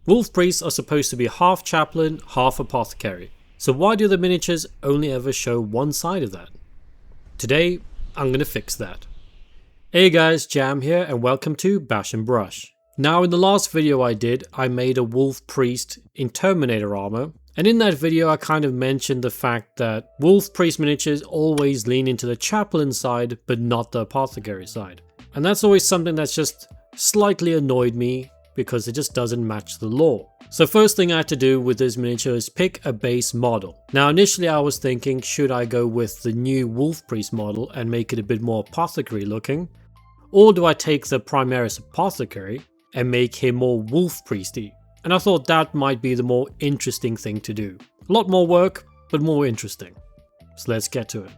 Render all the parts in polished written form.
Wolf priests are supposed to be half chaplain, half apothecary. So why do the miniatures only ever show one side of that? Today, I'm going to fix that. Hey guys, Jam here and welcome to Bash and Brush. Now in the last video I did, I made a wolf priest in Terminator armor. And in that video I kind of mentioned the fact that wolf priest miniatures always lean into the chaplain side but not the apothecary side. And that's always something that's just slightly annoyed me because it just doesn't match the lore. So first thing I had to do with this miniature is pick a base model. Now initially I was thinking, should I go with the new wolf priest model and make it a bit more apothecary looking? Or do I take the Primaris Apothecary and make him more wolf priesty? And I thought that might be the more interesting thing to do. A lot more work, but more interesting. So let's get to it.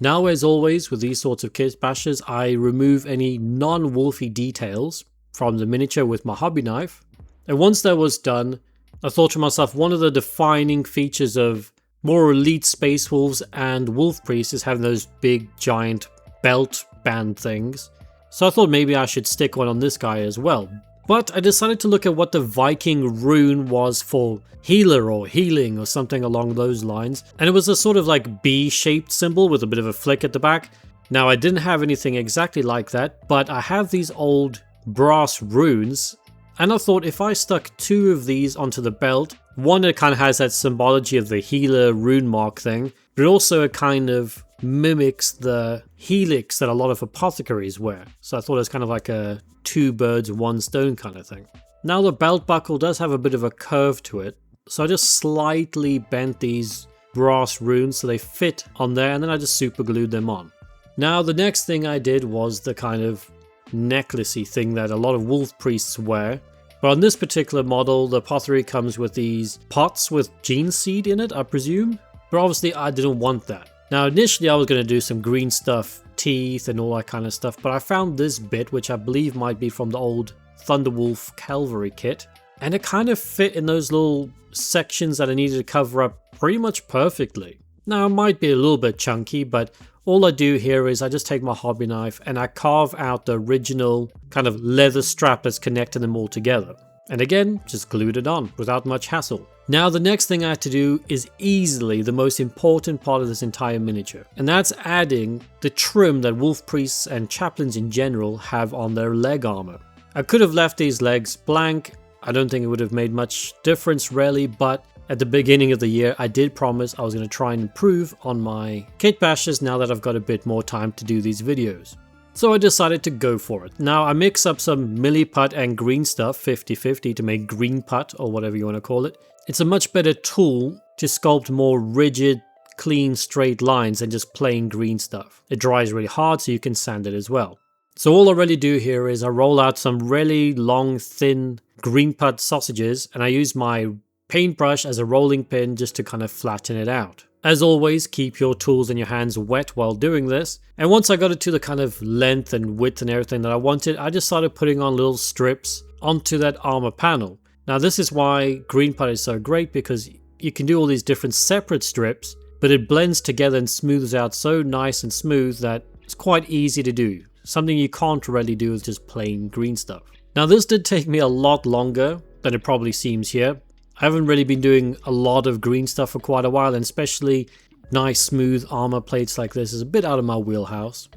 Now as always with these sorts of kit bashes, I remove any non-wolfy details from the miniature with my hobby knife. And once that was done, I thought to myself, one of the defining features of more elite space wolves and wolf priests is having those big giant belt band things. So I thought maybe I should stick one on this guy as well. But I decided to look at what the Viking rune was for healer or healing or something along those lines. And it was a sort of like B-shaped symbol with a bit of a flick at the back. Now I didn't have anything exactly like that, but I have these old brass runes. And I thought if I stuck two of these onto the belt, one that kind of has that symbology of the healer rune mark thing, but also it kind of mimics the helix that a lot of apothecaries wear. So I thought it was kind of like a two birds one stone kind of thing. Now the belt buckle does have a bit of a curve to it, so I just slightly bent these brass runes so they fit on there, and then I just super glued them on. Now the next thing I did was the kind of necklacey thing that a lot of wolf priests wear. But on this particular model, the apothecary comes with these pots with gene seed in it, I presume. But obviously I didn't want that. Now initially I was going to do some green stuff, teeth and all that kind of stuff, but I found this bit which I believe might be from the old Thunderwolf Cavalry kit, and it kind of fit in those little sections that I needed to cover up pretty much perfectly. Now it might be a little bit chunky, but all I do here is I just take my hobby knife and I carve out the original kind of leather strap that's connecting them all together. And again, just glued it on without much hassle. Now the next thing I had to do is easily the most important part of this entire miniature, and that's adding the trim that wolf priests and chaplains in general have on their leg armor. I could have left these legs blank. I don't think it would have made much difference really, but at the beginning of the year I did promise I was going to try and improve on my kit bashes now that I've got a bit more time to do these videos. So I decided to go for it. Now I mix up some milliput and green stuff 50-50 to make green put or whatever you want to call it. It's a much better tool to sculpt more rigid, clean, straight lines than just plain green stuff. It dries really hard so you can sand it as well. So all I really do here is I roll out some really long, thin green put sausages and I use my paintbrush as a rolling pin just to kind of flatten it out. As always, keep your tools and your hands wet while doing this. And once I got it to the kind of length and width and everything that I wanted, I just started putting on little strips onto that armor panel. Now this is why green put is so great, because you can do all these different separate strips, but it blends together and smooths out so nice and smooth that it's quite easy to do. Something you can't really do with just plain green stuff. Now this did take me a lot longer than it probably seems here. I haven't really been doing a lot of green stuff for quite a while, and especially nice smooth armor plates like this is a bit out of my wheelhouse.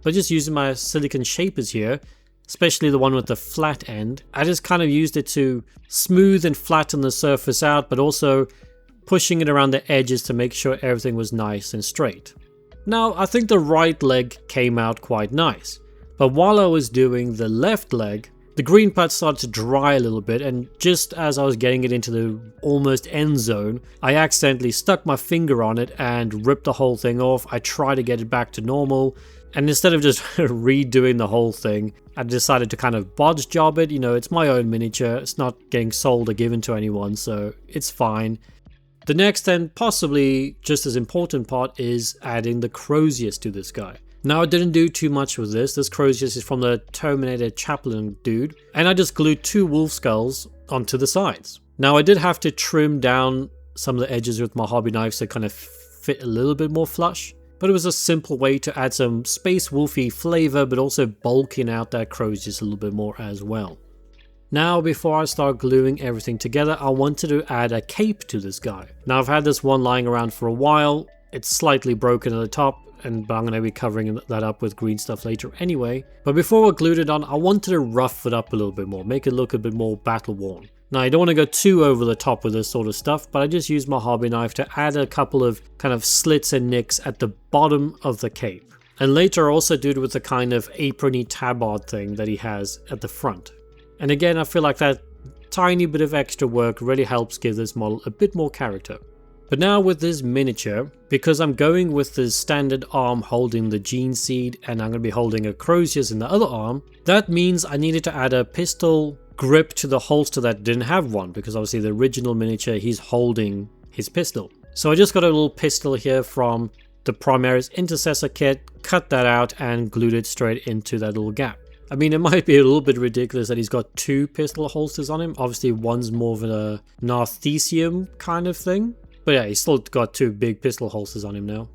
But just using my silicone shapers here, especially the one with the flat end, I just kind of used it to smooth and flatten the surface out, but also pushing it around the edges to make sure everything was nice and straight. Now I think the right leg came out quite nice, but while I was doing the left leg, the green put started to dry a little bit, and just as I was getting it into the almost end zone, I accidentally stuck my finger on it and ripped the whole thing off. I tried to get it back to normal, and instead of just redoing the whole thing, I decided to kind of bodge job it. You know, it's my own miniature, it's not getting sold or given to anyone, so it's fine. The next and possibly just as important part is adding the crozius to this guy. Now I didn't do too much with this. This crozius is from the Terminator Chaplain dude, and I just glued two wolf skulls onto the sides. Now I did have to trim down some of the edges with my hobby knife so it kind of fit a little bit more flush, but it was a simple way to add some space wolfy flavor but also bulking out that crozius a little bit more as well. Now before I start gluing everything together, I wanted to add a cape to this guy. Now I've had this one lying around for a while, it's slightly broken at the top, but I'm going to be covering that up with green stuff later anyway. But before I glued it on, I wanted to rough it up a little bit more, make it look a bit more battle worn. Now I don't want to go too over the top with this sort of stuff, but I just used my hobby knife to add a couple of kind of slits and nicks at the bottom of the cape. And later I also did it with the kind of aprony tabard thing that he has at the front. And again, I feel like that tiny bit of extra work really helps give this model a bit more character. But now with this miniature, because I'm going with the standard arm holding the gene seed and I'm going to be holding a crozier's in the other arm, that means I needed to add a pistol grip to the holster that didn't have one, because obviously the original miniature he's holding his pistol. So I just got a little pistol here from the Primaris Intercessor kit, cut that out and glued it straight into that little gap. I mean, it might be a little bit ridiculous that he's got two pistol holsters on him. Obviously one's more of a narthecium kind of thing. But yeah, he's still got two big pistol holsters on him now.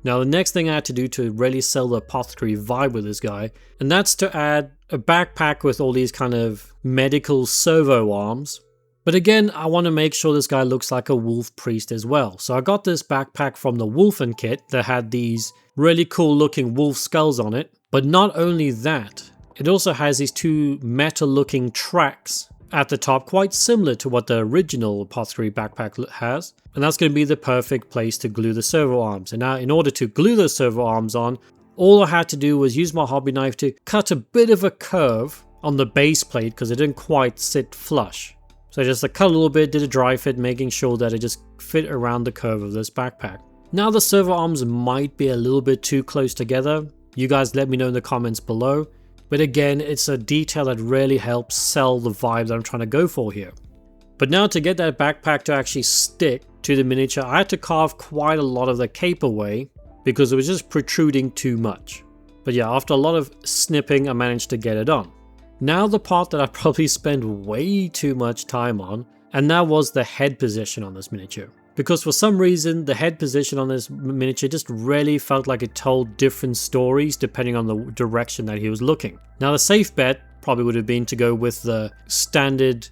Now the next thing I had to do to really sell the apothecary vibe with this guy, and that's to add a backpack with all these kind of medical servo arms. But again, I want to make sure this guy looks like a wolf priest as well. So I got this backpack from the Wolfen kit that had these really cool looking wolf skulls on it. But not only that, it also has these two metal looking tracks at the top, quite similar to what the original apothecary backpack has. And that's going to be the perfect place to glue the servo arms. And now in order to glue those servo arms on, all I had to do was use my hobby knife to cut a bit of a curve on the base plate because it didn't quite sit flush. So I just cut a little bit, did a dry fit, making sure that it just fit around the curve of this backpack. Now the servo arms might be a little bit too close together. You guys let me know in the comments below. But again, it's a detail that really helps sell the vibe that I'm trying to go for here. But now to get that backpack to actually stick to the miniature, I had to carve quite a lot of the cape away because it was just protruding too much. But yeah, after a lot of snipping, I managed to get it on. Now the part that I probably spent way too much time on, and that was the head position on this miniature. Because for some reason, the head position on this miniature just really felt like it told different stories depending on the direction that he was looking. Now the safe bet probably would have been to go with the standard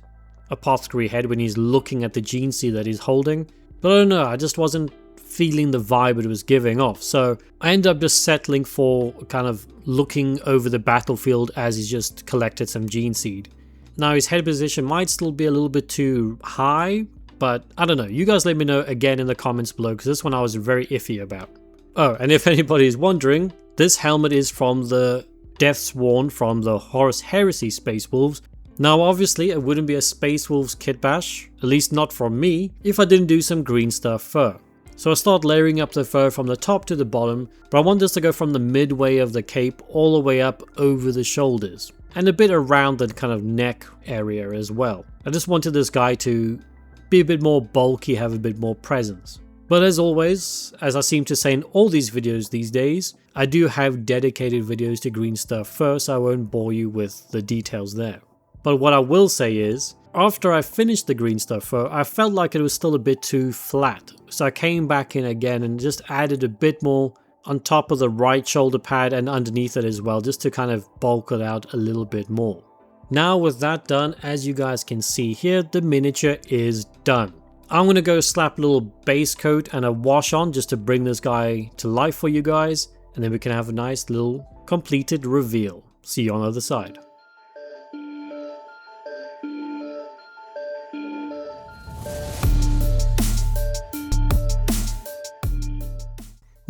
apothecary head when he's looking at the gene seed that he's holding. But I don't know, I just wasn't feeling the vibe it was giving off. So I ended up just settling for kind of looking over the battlefield as he's just collected some gene seed. Now his head position might still be a little bit too high, but I don't know, you guys let me know again in the comments below because this one I was very iffy about. Oh, and if anybody is wondering, this helmet is from the Deathsworn from the Horus Heresy Space Wolves. Now obviously it wouldn't be a Space Wolves kitbash, at least not from me, if I didn't do some green stuff fur. So I start layering up the fur from the top to the bottom, but I want this to go from the midway of the cape all the way up over the shoulders, and a bit around the kind of neck area as well. I just wanted this guy to be a bit more bulky, have a bit more presence. But as always, as I seem to say in all these videos these days, I do have dedicated videos to green stuff first, so I won't bore you with the details there. But what I will say is, after I finished the green stuff fur, I felt like it was still a bit too flat. So I came back in again and just added a bit more on top of the right shoulder pad and underneath it as well, just to kind of bulk it out a little bit more. Now with that done, as you guys can see here, the miniature is done. I'm going to go slap a little base coat and a wash on just to bring this guy to life for you guys. And then we can have a nice little completed reveal. See you on the other side.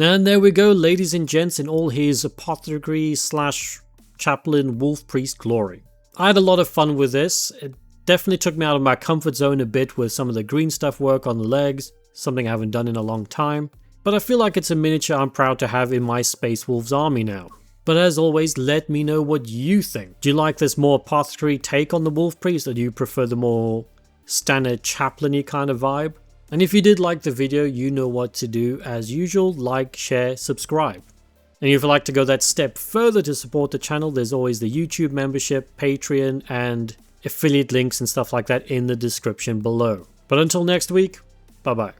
And there we go, ladies and gents, in all his apothecary / chaplain wolf priest glory. I had a lot of fun with this. It definitely took me out of my comfort zone a bit with some of the green stuff work on the legs, something I haven't done in a long time. But I feel like it's a miniature I'm proud to have in my Space Wolves army now. But as always, let me know what you think. Do you like this more apothecary take on the wolf priest, or do you prefer the more standard chaplain-y kind of vibe? And if you did like the video, you know what to do. As usual, like, share, subscribe. And if you'd like to go that step further to support the channel, there's always the YouTube membership, Patreon, and affiliate links and stuff like that in the description below. But until next week, bye bye.